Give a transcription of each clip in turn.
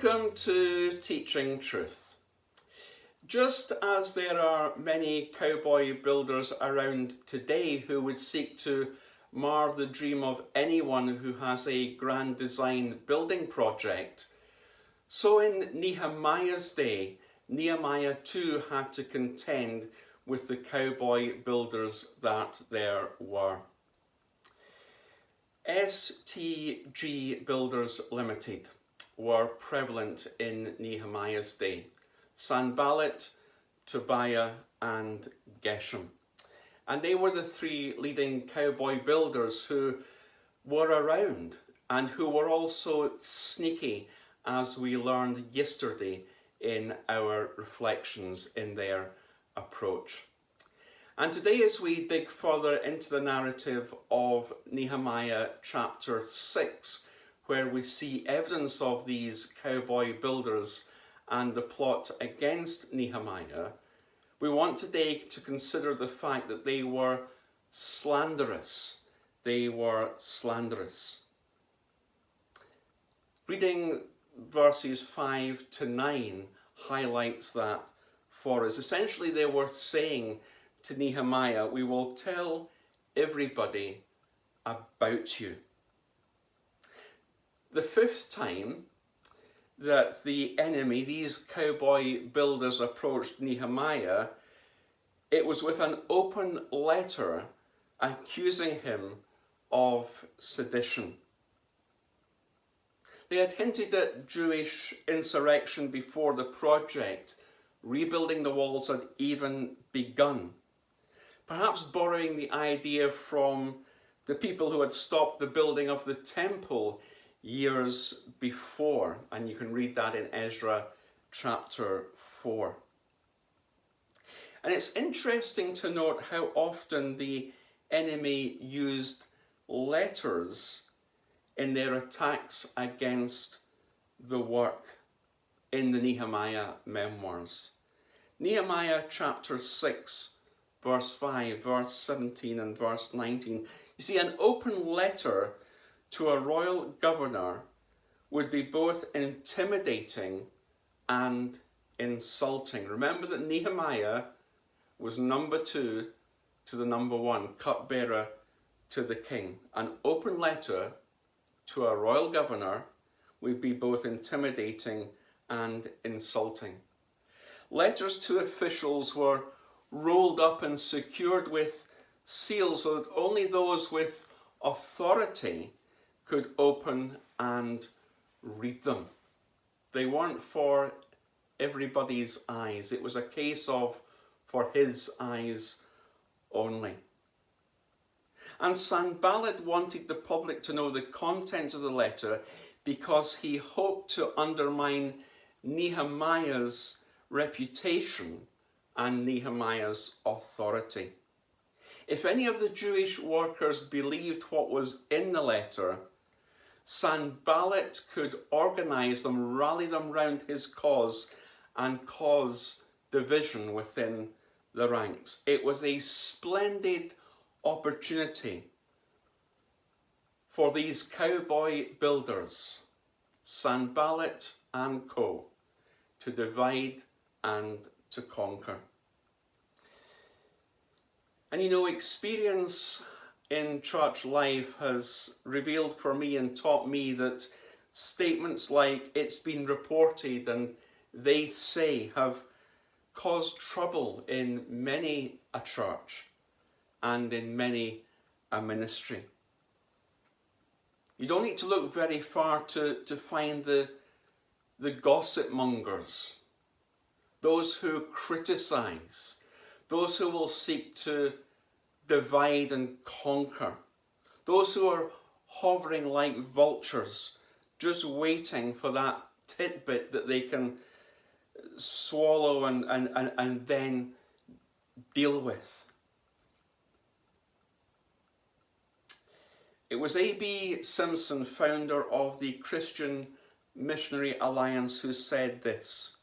Welcome to Teaching Truth. Just as there are many cowboy builders around today who would seek to mar the dream of anyone who has a grand design building project, so in Nehemiah's day, Nehemiah too had to contend with the cowboy builders that there were. STG Builders Limited were prevalent in Nehemiah's day. Sanballat, Tobiah and Geshem. And they were the three leading cowboy builders who were around and who were also sneaky, as we learned yesterday in our reflections in their approach. And today, as we dig further into the narrative of Nehemiah chapter 6, where we see evidence of these cowboy builders and the plot against Nehemiah, we want today to consider the fact that they were slanderous. They were slanderous. Reading verses 5 to 9 highlights that for us. Essentially, they were saying to Nehemiah, "We will tell everybody about you." The fifth time that the enemy, these cowboy builders, approached Nehemiah, it was with an open letter accusing him of sedition. They had hinted at Jewish insurrection before the project, rebuilding the walls, had even begun. Perhaps borrowing the idea from the people who had stopped the building of the temple years before, and you can read that in Ezra chapter 4. And it's interesting to note how often the enemy used letters in their attacks against the work in the Nehemiah memoirs. Nehemiah chapter 6, verse 5, verse 17 and verse 19. You see, an open letter to a royal governor would be both intimidating and insulting. Remember that Nehemiah was number 2 to the number 1, cupbearer to the king. An open letter to a royal governor would be both intimidating and insulting. Letters to officials were rolled up and secured with seals so that only those with authority could open and read them. They weren't for everybody's eyes. It was a case of for his eyes only. And Sanballat wanted the public to know the content of the letter because he hoped to undermine Nehemiah's reputation and Nehemiah's authority. If any of the Jewish workers believed what was in the letter, Sanballat could organize them, rally them round his cause, and cause division within the ranks. It was a splendid opportunity for these cowboy builders, Sanballat and co., to divide and to conquer. And you know, experience in church life has revealed for me and taught me that statements like "it's been reported" and "they say" have caused trouble in many a church and in many a ministry. You don't need to look very far to find the gossip mongers, those who criticize, those who will seek to divide and conquer, those who are hovering like vultures, just waiting for that tidbit that they can swallow and then deal with. It was A.B. Simpson, founder of the Christian Missionary Alliance, who said this: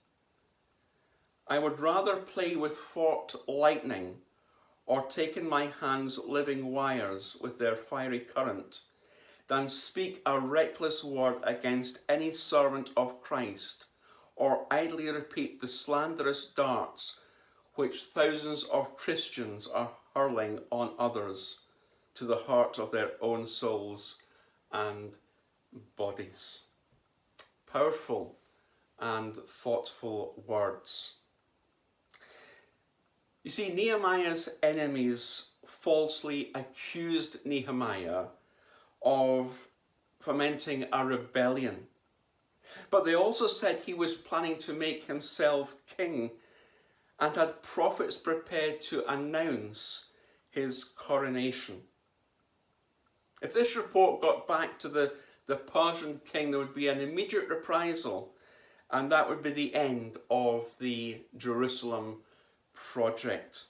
"I would rather play with forked lightning or take in my hands living wires with their fiery current than speak a reckless word against any servant of Christ, or idly repeat the slanderous darts which thousands of Christians are hurling on others to the heart of their own souls and bodies. Powerful and thoughtful words. You see, Nehemiah's enemies falsely accused Nehemiah of fomenting a rebellion. But they also said he was planning to make himself king and had prophets prepared to announce his coronation. If this report got back to the Persian king, there would be an immediate reprisal, and that would be the end of the Jerusalem project.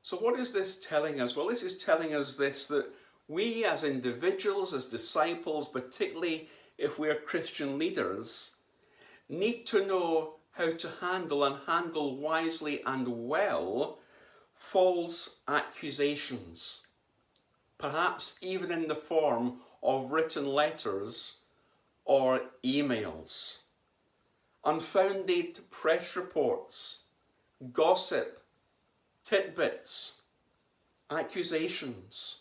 So what is this telling us? Well, this is telling us this, that we as individuals, as disciples, particularly if we are Christian leaders, need to know how to handle wisely and well false accusations, perhaps even in the form of written letters or emails, unfounded press reports, gossip, tidbits, accusations,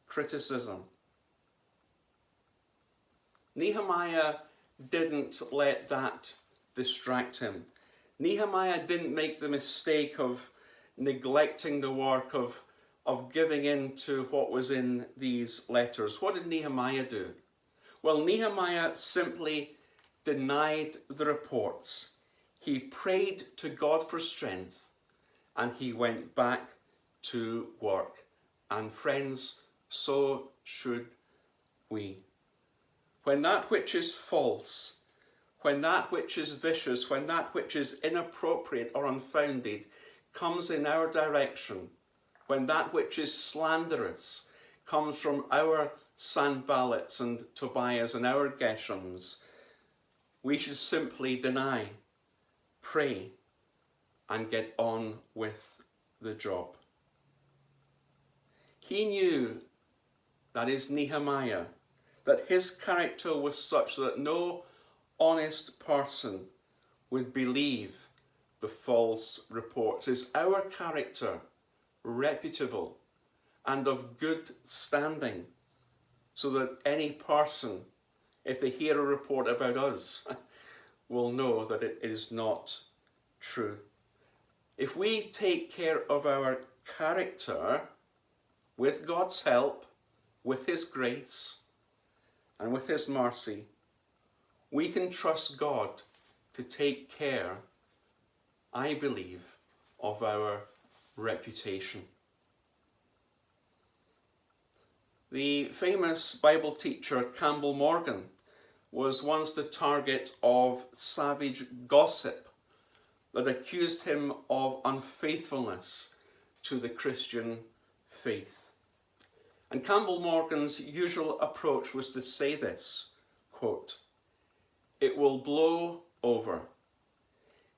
criticism. Nehemiah didn't let that distract him. Nehemiah didn't make the mistake of neglecting the work, of giving in to what was in these letters. What did Nehemiah do? Well, Nehemiah simply denied the reports. He prayed to God for strength, and he went back to work. And friends, so should we. When that which is false, when that which is vicious, when that which is inappropriate or unfounded comes in our direction, when that which is slanderous comes from our Sanballats and Tobiahs and our Geshems, we should simply deny, pray, and get on with the job. He knew, that is Nehemiah, that his character was such that no honest person would believe the false reports. Is our character reputable and of good standing, so that any person, if they hear a report about us, will know that it is not true? If we take care of our character, with God's help, with His grace, and with His mercy, we can trust God to take care, I believe, of our reputation. The famous Bible teacher Campbell Morgan was once the target of savage gossip that accused him of unfaithfulness to the Christian faith. And Campbell Morgan's usual approach was to say this, quote, "It will blow over.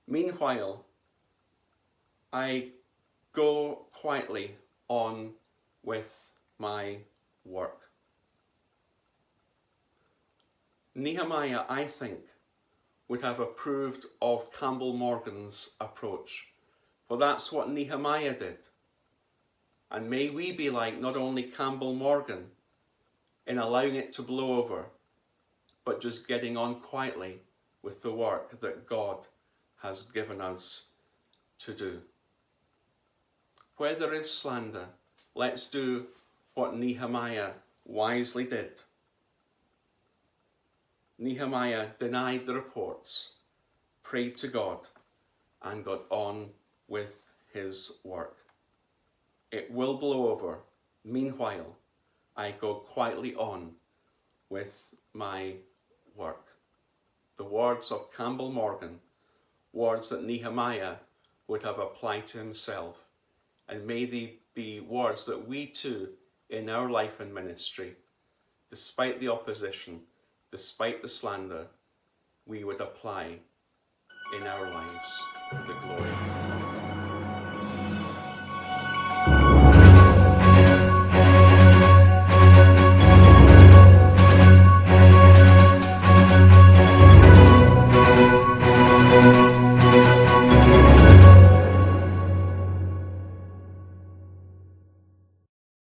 Meanwhile, I go quietly on with my work." Nehemiah, I think, would have approved of Campbell Morgan's approach, for that's what Nehemiah did. And may we be like not only Campbell Morgan in allowing it to blow over, but just getting on quietly with the work that God has given us to do. Where there is slander, let's do what Nehemiah wisely did. Nehemiah denied the reports, prayed to God, and got on with his work. It will blow over. Meanwhile, I go quietly on with my work. The words of Campbell Morgan, words that Nehemiah would have applied to himself. And may they be words that we too, in our life and ministry, despite the opposition, despite the slander, we would apply in our lives for the glory of God.